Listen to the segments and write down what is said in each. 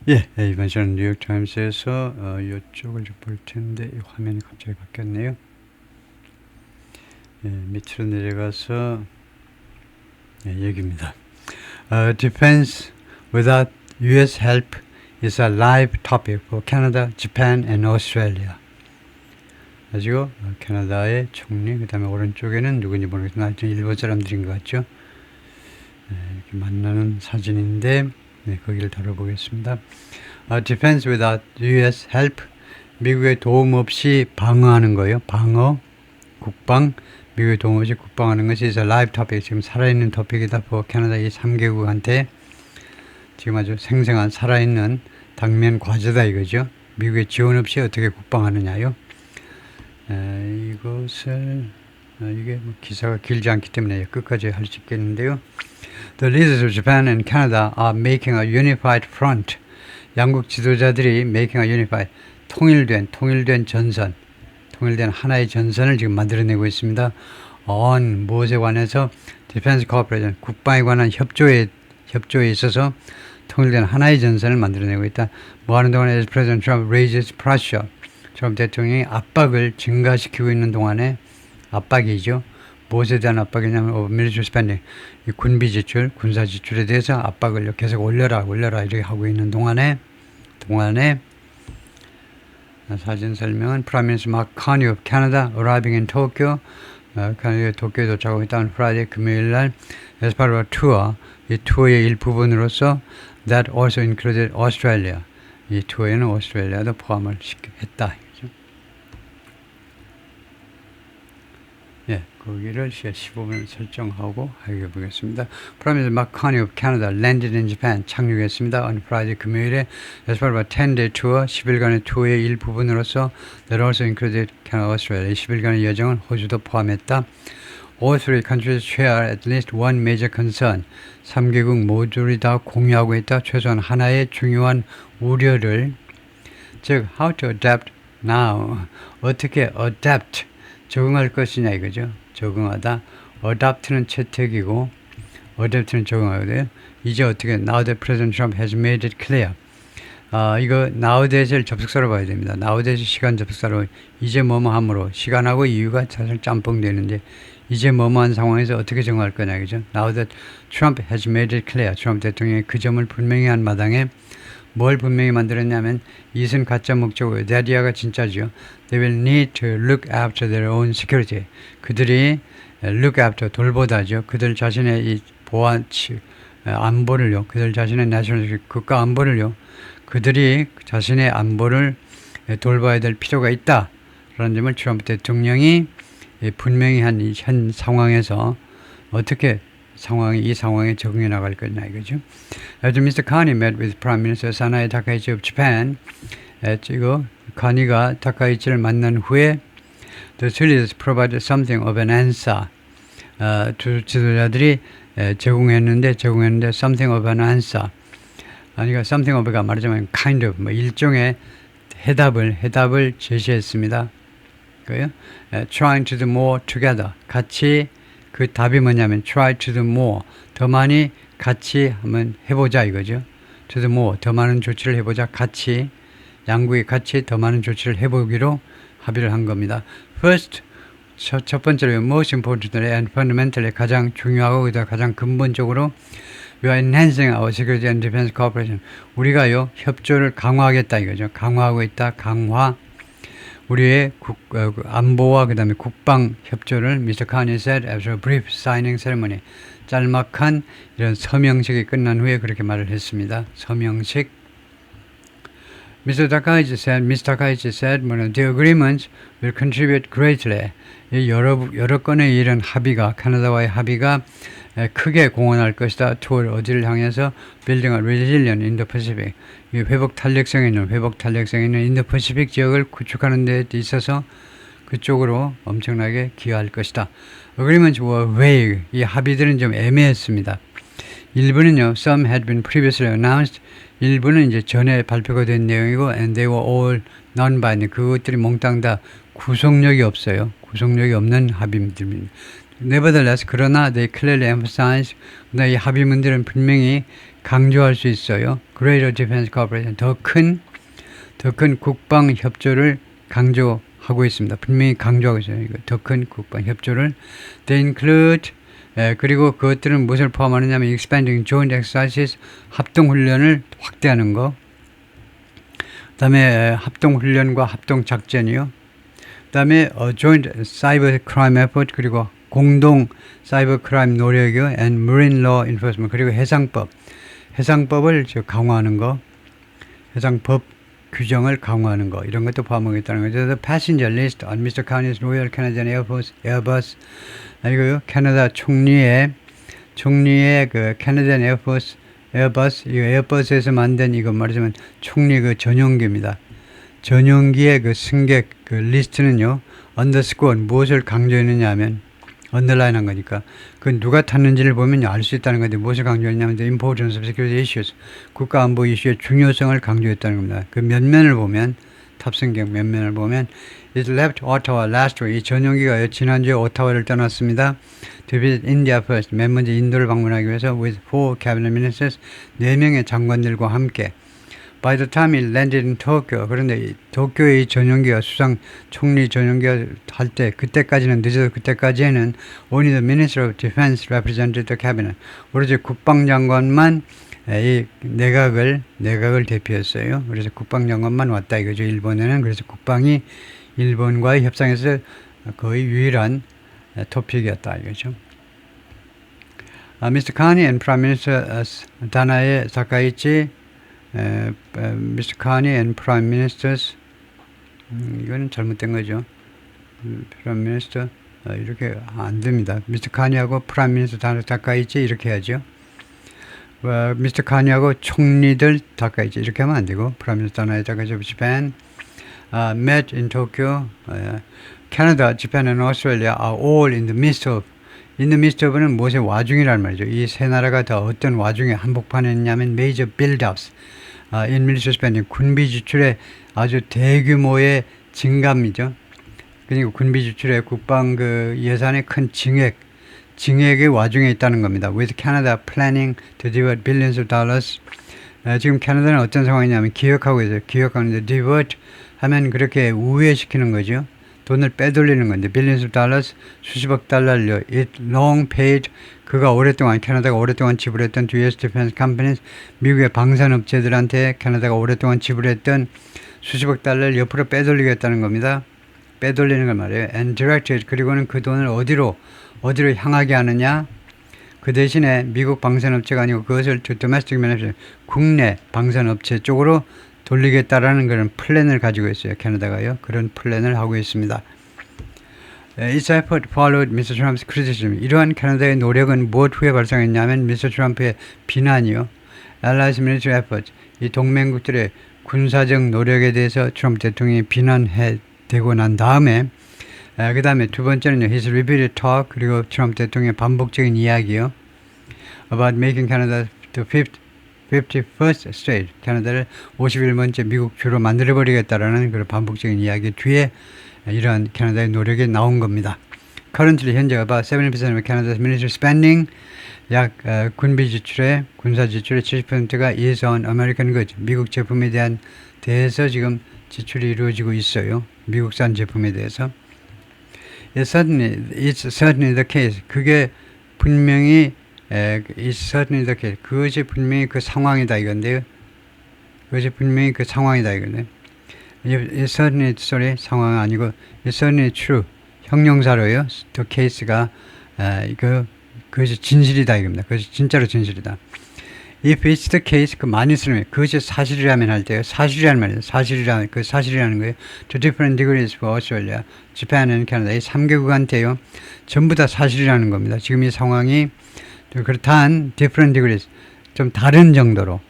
예, 이번 시간 뉴욕타임스에서 이쪽을 좀 볼 텐데 이 화면이 갑자기 바뀌었네요. 예, 밑으로 내려가서 여기입니다. Defense without U.S. help is a live topic for Canada, Japan, and Australia. 가지고 캐나다의 총리, 그 다음에 오른쪽에는 누군지 모르겠지만 하여튼 일본 사람들인 것 같죠. 이렇게 만나는 사진인데 거기를 다뤄보겠습니다. Defense without U.S. help, 미국의 도움 없이 방어하는 거예요. 방어, 국방, 미국의 도움 없이 국방하는 것이 is a live topic, 지금 살아있는 토픽이다. 캐나다 이 3개국한테 지금 아주 생생한 살아있는 당면 과제다 이거죠. 미국의 지원 없이 어떻게 국방하느냐요. 이것을 이게 기사가 길지 않기 때문에 끝까지 할 수 있겠는데요. The leaders of Japan and Canada are making a unified front. 양국 지도자들이 making a unified, 통일된 전선, 통일된 하나의 전선을 지금 만들어내고 있습니다. on 무엇에 관해서 Defense Cooperation, 국방에 관한 협조에 있어서 통일된 하나의 전선을 만들어내고 있다. 뭐 하는 동안에 President Trump raises pressure, 트럼프 대통령이 압박을 증가시키고 있는 동안에 압박이죠. 무엇에 대한 압박이냐면 military spending, 이 군비 지출, 군사 지출에 대해서 압박을 계속 올려라 이렇게 하고 있는 동안에 사진 설명은 Prime Minister Mark Carney of Canada arriving in Tokyo, 도쿄에 도착하고 있다. on Friday, 금요일 날 as part of a tour, 이 투어의 일부분으로서 that also included Australia, 이 투어에는 오스트레일리아도 포함을 했다. 예, 거기를 15분 설정하고 하게 보겠습니다. Prime Minister Mark Carney of Canada landed in Japan, 착륙했습니다. on Friday, 금요일에 as part of a 10-day tour, 10일간의 투어의 일부분으로서 that also included Canada, Australia, 10일간의 여정은 호주도 포함했다. All three countries share at least one major concern. 3개국 모두를 다 공유하고 있다. 최소한 하나의 중요한 우려를, 즉 how to adapt now, 어떻게 adapt, 적응할 것이냐 이거죠. 적응하다. adapt는 채택이고 adapt는 적응하거든요. 이제 어떻게 now that President Trump has made it clear. 이거 now that을 접속사로 봐야 됩니다. now that이 시간 접속사로, 이제 뭐뭐 함으로, 시간하고 이유가 사실 짬뽕 되는데 이제 뭐뭐한 상황에서 어떻게 정할 거냐 그죠. Now that Trump has made it clear, 트럼프 대통령이 그 점을 분명히 한 마당에 뭘 분명히 만들었냐면 이것은 가짜 목적이고 that 이하가 진짜죠. They will need to look after their own security. 그들이 look after, 돌보다죠. 그들 자신의 이 보안 안보를요. 그들 자신의 national security, 국가 안보를요. 그들이 자신의 안보를 돌봐야 될 필요가 있다. 라는 점을 트럼프 대통령이 분명히 한 현 상황에서 어떻게 이 상황에 적응해 나갈 거냐 이거죠. As Mr. Carney met with Prime Minister Sanae Takaichi of Japan, 이거 카니가 타카이치를 만난 후에 the two leaders provided something of an answer. 두 지도자들이 제공했는데 something of an answer. 아니가 something of가 말하자면 kind of 일종의 해답을 제시했습니다. 그래요? Trying to do more together. 같이, 그 답이 뭐냐면 try to do more. 더 많이 같이 한번 해보자 이거죠. to do more. 더 많은 조치를 해보자. 같이, 양국이 같이 더 많은 조치를 해보기로 합의를 한 겁니다. First, 첫 번째로 most importantly and fundamentally, 가장 중요하고 가장 근본적으로 We are enhancing our security and defense cooperation. 우리가요 협조를 강화하겠다 이거죠. 강화하고 있다. 강화. 우리의 안보와 그 다음에 국방 협조를 Mr. Carney said after a brief signing ceremony. 짤막한 이런 서명식이 끝난 후에 그렇게 말을 했습니다. 서명식. Mr. Takaichi said, the agreements will contribute greatly. 여러 건의 이런 합의가, 캐나다와의 합의가 크게 공헌할 것이다. toward 어디를 향해서 building a resilient in the Pacific. 회복 탄력성 있는 인도퍼시픽 지역을 구축하는 데 있어서 그쪽으로 엄청나게 기여할 것이다. Agreements were vague. 이 합의들은 좀 애매했습니다. 일부는요, some had been previously announced. 일부는 이제 전에 발표가 된 내용이고, and they were all non-binding. 그것들이 몽땅 다 구속력이 없어요. 구속력이 없는 합의들입니다. Nevertheless, 그러나 they clearly emphasize, 이 합의문들은 분명히 강조할 수 있어요. Greater Defense Cooperation, 더 큰 국방 협조를 강조하고 있습니다. 분명히 강조하고 있어요. 더 큰 국방 협조를. They include, 그리고 그것들은 무엇을 포함하느냐면 expanding joint exercises, 합동 훈련을 확대하는 거. 그다음에 합동 훈련과 합동 작전이요. 그다음에 joint cyber crime effort, 그리고 공동 사이버 크라임 노력이요. and marine law enforcement, 그리고 해상법을 강화하는 거. 해상법 규정을 강화하는 거, 이런 것도 포함하고 있다는 거죠. The passenger list on Mr. Carney's Royal Canadian Air Force Airbus, 아니고요. 캐나다 총리의 그 Canadian Air Force Airbus, 이 에어버스에서 만든 이거 말하자면 총리 그 전용기입니다. 전용기의 그 승객 그 리스트는요. underscore 무엇을 강조했느냐 하면 언더라인 한 거니까 그 누가 탔는지를 보면 알 수 있다는 건데 무엇을 강조했냐면 the importance of security issues, 국가 안보 이슈의 중요성을 강조했다는 겁니다. 그 면면을 보면 탑승객 면면을 보면 it left Ottawa last week, 이 전용기가 지난주에 오타와를 떠났습니다. to visit India first, 맨 먼저 인도를 방문하기 위해서 with 4 cabinet ministers, 4명의 장관들과 함께. By the time it landed in Tokyo, 그런데 도쿄의 전용기가 수상 총리 전용기가 할 때 그때까지는 늦어도 그때까지에는 only the Minister of Defense represented the cabinet. 오로지 국방장관만 이 내각을 대표했어요. 그래서 국방장관만 왔다 이거죠. 일본에는. 그래서 국방이 일본과의 협상에서 거의 유일한 토픽이었다 이거죠. Mr. Carney and Prime Minister 다나에 사카이치, Mr. Carney and Prime Ministers, 이거는 잘못된 거죠. Prime Minister 이렇게 안 됩니다. Mr. Carney하고 Prime Minister 다나 사카이치 이렇게 해야죠. Mr. Carney하고 총리들 사카이치 이렇게 하면 안 되고 Prime Minister 다나에 사카이치 of Japan met in Tokyo. Canada, Japan and Australia are all in the midst of는 무엇의 와중이란 말이죠. 이 세 나라가 다 어떤 와중에 한복판에 있냐면 major build-ups in military spending, 군비 지출의 아주 대규모의 증감이죠. 그러니까 군비 지출의 국방 그 예산의 큰 증액의 와중에 있다는 겁니다. With Canada planning to divert billions of dollars. 지금 캐나다는 어떤 상황이냐면 기획하고 있어요. 기획하는데 divert 하면 그렇게 우회시키는 거죠. 돈을 빼돌리는 건데 billions of dollars, 수십억 달러를요. It long paid, 캐나다가 오랫동안 지불했던 to US defense companies, 미국의 방산업체들한테 캐나다가 오랫동안 지불했던 수십억 달러를 옆으로 빼돌리겠다는 겁니다. 빼돌리는 걸 말이에요. And directed, 그리고는 그 돈을 어디로 향하게 하느냐? 그 대신에 미국 방산업체가 아니고 그것을 to domestic manufacturing, 국내 방산업체 쪽으로 돌리겠다라는 그런 플랜을 가지고 있어요. 캐나다가요. 그런 플랜을 하고 있습니다. Its effort followed Mr. Trump's criticism. 이러한 캐나다의 노력은 무엇 후에 발생했냐면 Mr. Trump의 비난이요. Allies military effort. 이 동맹국들의 군사적 노력에 대해서 트럼프 대통령이 비난되고 난 다음에 그 다음에 두 번째는요. His repeated talk, 그리고 트럼프 대통령의 반복적인 이야기요. About making Canada the 51st state, 캐나다를 51번째 미국 주로 만들어버리겠다라는 그런 반복적인 이야기 뒤에 이러한 캐나다의 노력이 나온 겁니다. Currently, 현재 about 70% of Canada's military spending, 약 군비 지출의 군사 지출의 70%가 is on American goods, 미국 제품에 대해서 지금 지출이 이루어지고 있어요. 미국산 제품에 대해서. It's certainly the case. 그게 분명히 It's certainly the case. 그것이 분명히 그 상황이다 이건데요. It's certainly 상황은 아니고 It's certainly true. 형용사로요. The case가 그것이 진실이다 이겁니다. 그것이 진짜로 진실이다. If it's the case, 그 많이 쓰는 그것이 사실이라면 할 때요. 사실이라는 말이에요. 사실이라는 거예요. To different degrees for Australia, Japan and Canada. 이 3개국한테요. 전부 다 사실이라는 겁니다. 지금 이 상황이 그렇단 different degrees, 좀 다른 정도로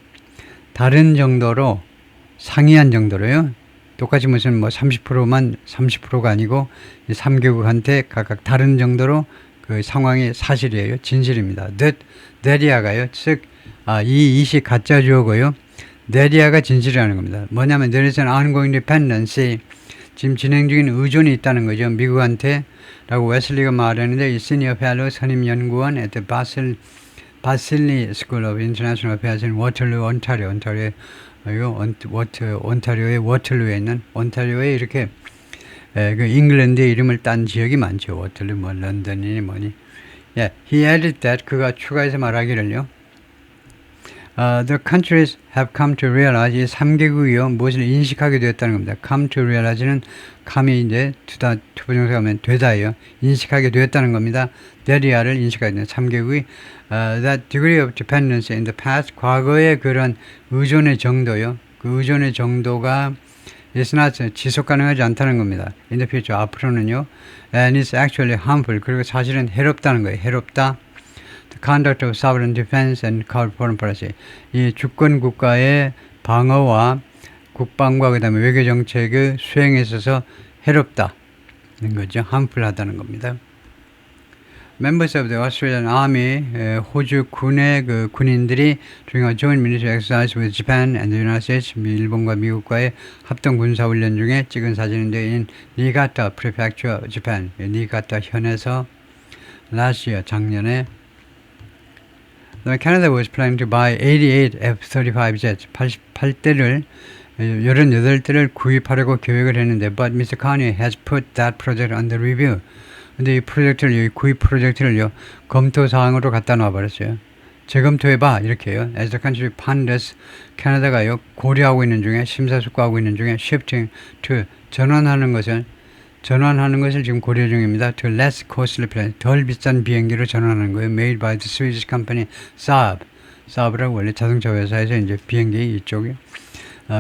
상이한 정도로요. 똑같이 무슨 30%가 아니고 이 3개국한테 각각 다른 정도로 그 상황이 사실이에요. 진실입니다. that이야가요. 즉 이 이시 가짜 주어고요. that이야가 진실이라는 겁니다. 뭐냐면 there is an ongoing dependency, 지금 진행 중인 의존이 있다는 거죠. 미국한테 라고 웨슬리가 말했는데 이 시니어 펠로 선임 연구원 at the 바실리 스쿨 오브 인터내셔널 어페어스인 워털루, 온타리오의 워털루에 있는 온타리오에 이렇게 그 잉글랜드의 이름을 딴 지역이 많죠. 워털루, 뭐 런던이니 뭐니. Yeah, he added that 그가 추가해서 말하기를요. The countries have come to realize 이 3개국이요 무엇을 인식하게 되었다는 겁니다. Come to realize는 come이 이제 투부정사가 하면 되다예요. 인식하게 되었다는 겁니다. That이야를 인식하게 되는 3개국이 that degree of dependence in the past 과거의 그런 의존의 정도요. 그 의존의 정도가 is not 지속 가능하지 않다는 겁니다. In the future 앞으로는요. And it's actually harmful 그리고 사실은 해롭다는 거예요. 해롭다. The conduct of sovereign defense and foreign policy. 이 주권 국가의 방어와 국방과 그다음에 외교 정책의 수행에 있어서 해롭다는 거죠. harmful하다는 겁니다. Members of the Australian Army, 호주 군의 그 군인들이 during a joint military exercise with Japan and the United States, 일본과 미국과의 합동 군사 훈련 중에 찍은 사진인데 in Niigata Prefecture, Japan, 니가타 현에서 last year 작년에 Canada was planning to buy 88 F-35 jets, 88대를 88대를 구입하려고 계획을 했는데 but Mr. Carney has put that project under review. 근데 이 프로젝트를 이 구입 프로젝트를요 검토 사항으로 갖다 놔버렸어요. 재검토해봐 이렇게요. As the country ponders, 캐나다가요 고려하고 있는 중에 심사숙고하고 있는 중에 shifting to 전환하는 것을 지금 고려 중입니다. To less costly plane, 덜 비싼 비행기로 전환하는 거예요. Made by the Swedish company Saab. Saab라고 원래 자동차 회사에서 이제 비행기 이쪽에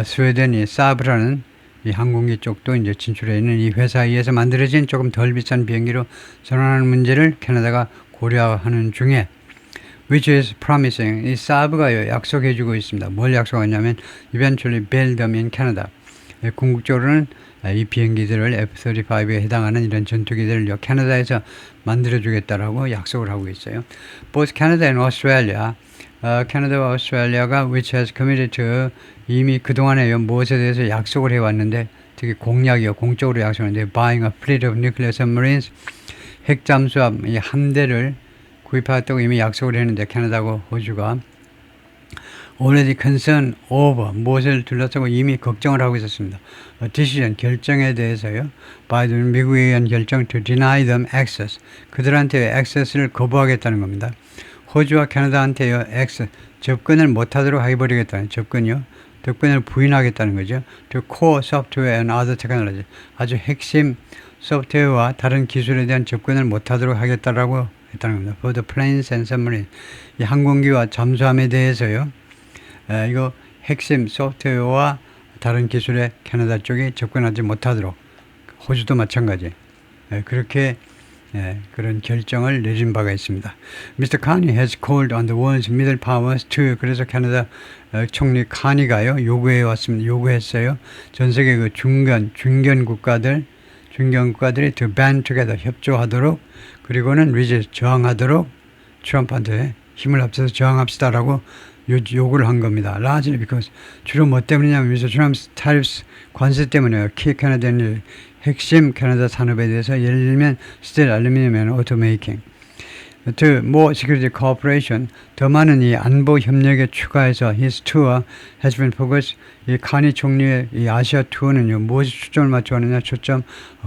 스웨덴이 Saab라는 이 항공기 쪽도 이제 진출해 있는 이 회사에 의해서 만들어진 조금 덜 비싼 비행기로 전환하는 문제를 캐나다가 고려하는 중에 which is promising. 이 Saab가요 약속해주고 있습니다. 뭘 약속하냐면 eventually build them in Canada. 궁극적으로는 이 비행기들을 F-35에 해당하는 이런 전투기들을 캐나다에서 만들어주겠다라고 약속을 하고 있어요. Both Canada and Australia, 캐나다와 오스트레일리아가 which has committed to 이미 그동안에 무엇에 대해서 약속을 해왔는데 특히 공약이요. 공적으로 약속했는데 buying a fleet of nuclear submarines, 핵잠수함 이 함대를 구입하겠다고 이미 약속을 했는데 캐나다하고 호주가 already concerned over 무엇을 둘러싸고 이미 걱정을 하고 있었습니다. decision 결정에 대해서요. 바이든 미국에 의한 결정 to deny them access 그들한테 access를 거부하겠다는 겁니다. 호주와 캐나다한테요 접근을 못하도록 해버리겠다는 접근요. 접근을 부인하겠다는 거죠. to core software and other technology 아주 핵심 소프트웨어와 다른 기술에 대한 접근을 못하도록 하겠다라고 했다는 겁니다. for the planes and submarines 이 항공기와 잠수함에 대해서요. 이거 핵심 소프트웨어와 다른 기술에 캐나다 쪽이 접근하지 못하도록 호주도 마찬가지 그렇게 그런 결정을 내린 바가 있습니다. Mr. Carney has called on the world's middle powers to 그래서 캐나다 총리 카니가요 요구했어요. 전 세계 그 중견 국가들이 to band together 협조하도록 그리고는 resist 저항하도록 트럼프한테 힘을 합쳐서 저항합시다라고 요구를 한 겁니다. Largely because 주로 뭐 때문이냐면 Mr. Trump's tariffs 관세 때문에요. 키 캐나다의 핵심 캐나다 산업에 대해서 예를 들면 스틸, 알루미늄, 오토메이킹, to more security cooperation 더 많은 이 안보 협력에 추가해서 his tour has been focused 이 카니 총리의 이 아시아 투어는요 무엇에 초점을 맞춰하느냐 초점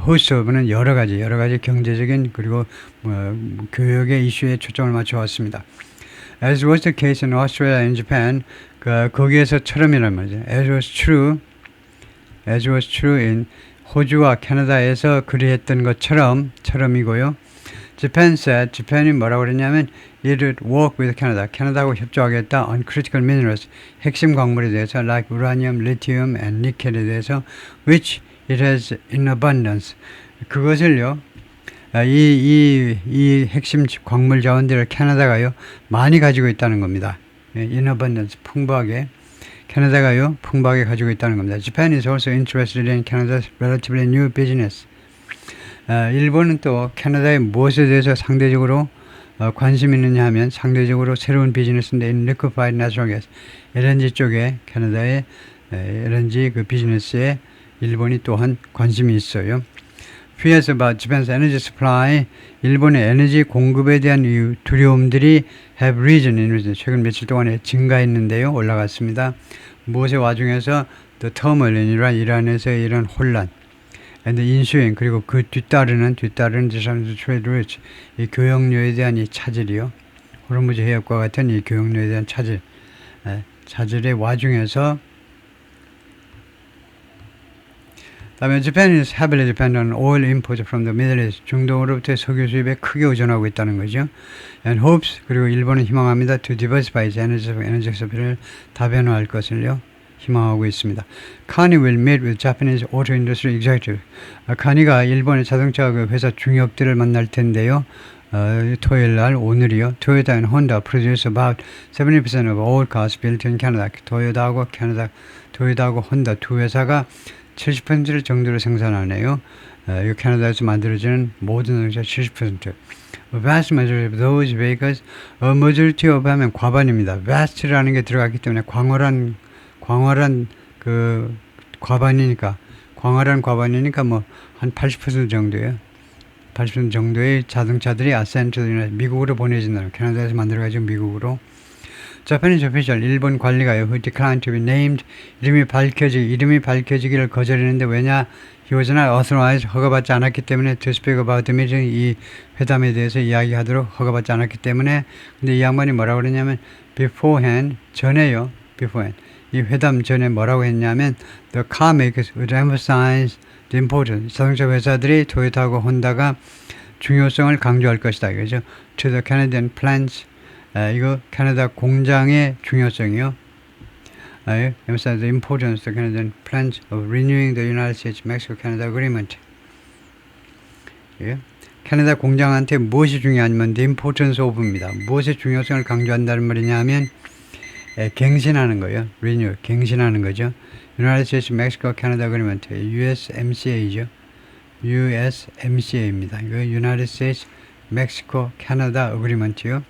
호스트는 여러 가지 경제적인 그리고 교역의 이슈에 초점을 맞춰왔습니다. As was the case in Australia and Japan, 거기에서처럼이란 말이죠. As was true in 호주와 캐나다에서 그리했던 것처럼이고요. Japan said, Japan이 뭐라고 그랬냐면, it would work with Canada. 캐나다하고 협조하겠다 on critical minerals, 핵심 광물에 대해서, like uranium, lithium, and nickel에 대해서, which it has in abundance. 그것을요. 이 핵심 광물 자원들을 캐나다가요 많이 가지고 있다는 겁니다. In abundance 풍부하게 캐나다가요 풍부하게 가지고 있다는 겁니다. Japan is also interested in Canada's relatively new business. 일본은 또 캐나다의 무엇에 대해서 상대적으로 관심 있느냐 하면 상대적으로 새로운 비즈니스인데 in liquefied natural gas LNG 쪽에 캐나다의 LNG 그 비즈니스에 일본이 또한 관심이 있어요. fears about Japan's energy supply, 일본의 에너지 공급에 대한 이 두려움들이 have risen in recent, 최근 며칠 동안에 증가했는데요. 올라갔습니다. 무엇의 와중에서 the turmoil in Iran, 이란에서의 이런 혼란, and the ensuing, 그리고 그 뒤따르는 disruption to trade routes, 이 교역료에 대한 이 차질이요. 호르무즈 해협과 같은 이 교역료에 대한 차질의 와중에서 다음에 Japan is heavily dependent on oil imports from the Middle East. 중동으로부터의 석유 수입에 크게 의존하고 있다는 거죠. And hopes, 그리고 일본은 희망합니다. To diversify its 에너지 서비스를 다변화할 것을요. 희망하고 있습니다. 카니 will meet with Japanese auto industry executive. 카니가 일본의 자동차 회사 중역들을 만날 텐데요. 토요일 날 오늘이요. Toyota and Honda produce about 70% of all cars built in Canada. 토요타하고 혼다 두 회사가 70% 정도를 생산하네요. 이 캐나다에서 만들어지는 모든 자동차 70%. Vast majority of those vehicles, majority of 하면 과반입니다. vast라는 게 들어갔기 때문에 광활한 그 과반이니까 뭐 한 80% 정도예요. 80% 정도의 자동차들이 아센트나 미국으로 보내진다는 캐나다에서 만들어가지고 미국으로. Japanese official, 일본 관리가요, who declined to be named, 이름이 밝혀지기를 거절했는데 왜냐? He was not authorized, 허가받지 않았기 때문에 to speak about the meeting, 이 회담에 대해서 이야기하도록 허가받지 않았기 때문에. 근데 이 양반이 뭐라고 그랬냐면 beforehand, 전에요. beforehand. 이 회담 전에 뭐라고 했냐면 the car makers would emphasize the importance, 자동차 회사들이 토요타하고 혼다가 중요성을 강조할 것이다. 이거죠. To the Canadian plants, 이거 캐나다 공장의 중요성이요. emphasize the importance of the Canadian plans of renewing the United States-Mexico-Canada Agreement. 예. 캐나다 공장한테 무엇이 중요하냐면 the importance of입니다. 무엇의 중요성을 강조한다는 말이냐 하면 갱신하는 거예요. renew, 갱신하는 거죠. United States-Mexico-Canada Agreement, USMCA죠. USMCA입니다. 이거 United States-Mexico-Canada Agreement요.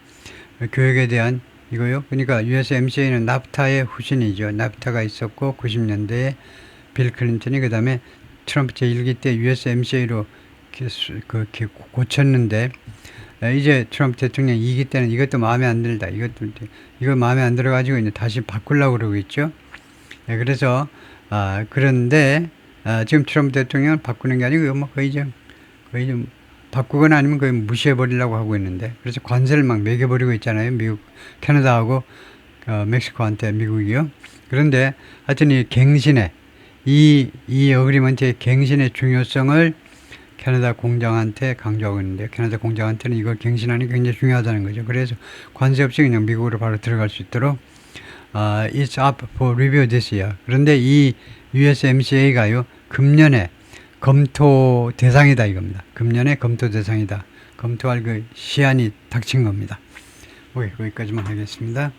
교역에 대한 이거요. 그러니까 USMCA는 납타의 후신이죠. 납타가 있었고 90년대에 빌 클린턴이 그 다음에 트럼프 제1기 때 USMCA로 고쳤는데 이제 트럼프 대통령 2기 때는 이것도 마음에 안 들다. 이거 마음에 안 들어가지고 이제 다시 바꾸려고 그러고 있죠. 그래서 그런데 지금 트럼프 대통령은 바꾸는 게 아니고 뭐 거의 좀 바꾸거나 아니면 거의 무시해버리려고 하고 있는데, 그래서 관세를 막 매겨버리고 있잖아요. 미국, 캐나다하고 멕시코한테 미국이요. 그런데 하여튼 이 갱신의 이 어그리먼트의 갱신의 중요성을 캐나다 공장한테 강조하고 있는데, 캐나다 공장한테는 이걸 갱신하는 게 굉장히 중요하다는 거죠. 그래서 관세 없이 그냥 미국으로 바로 들어갈 수 있도록 it's up for review this year. 그런데 이 USMCA가요, 금년에 검토 대상이다 이겁니다. 금년에 검토 대상이다. 검토할 그 시한이 닥친 겁니다. 오케이, 거기까지만 하겠습니다.